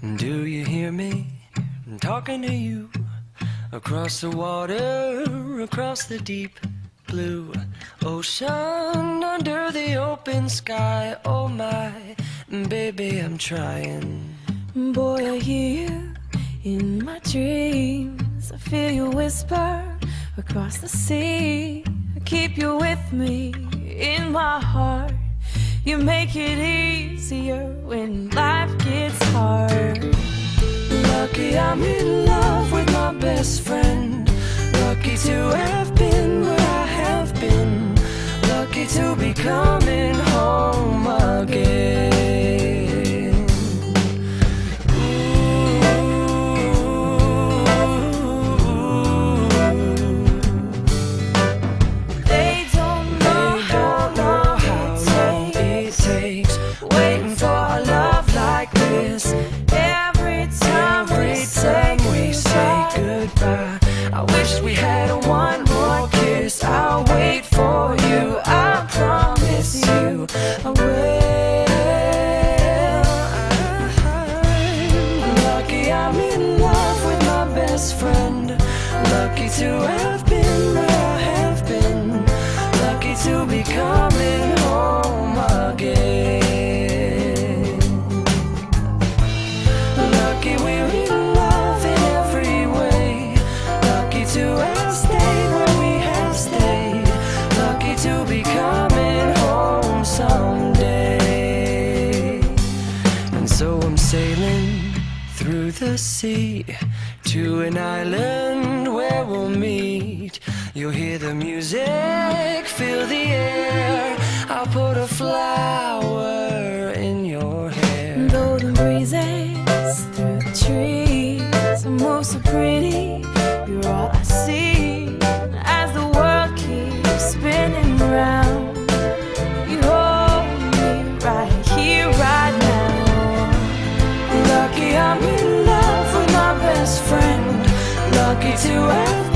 Do you hear me? I'm talking to you. Across the water, across the deep blue ocean, under the open sky. Oh my, baby, I'm trying. Boy, I hear you in my dreams. I feel you whisper across the sea. I keep you with me in my heart. You make it easier when life gets hard. Lucky I'm in love with my best friend. Lucky to have been where I have been. Lucky to be coming home again. They don't know how long it takes Waiting for a love like this. every time We say goodbye. I wish we had one more kiss. I'll wait for you. I promise you I will. I'm lucky I'm in love with my best friend. Lucky to have been where I have been. Lucky to be coming home again. Lucky we're in love in every way. Lucky to have stayed where we have stayed. Lucky to be coming home someday. And so I'm sailing through the sea to an island where we'll meet. You'll hear the music, feel the air. I'll put a flower in your hair. golden breezes through the trees move so pretty. You're all I see as the world keeps spinning round. You hold me right here, right now. Lucky I'm in love with my best friend. Lucky to have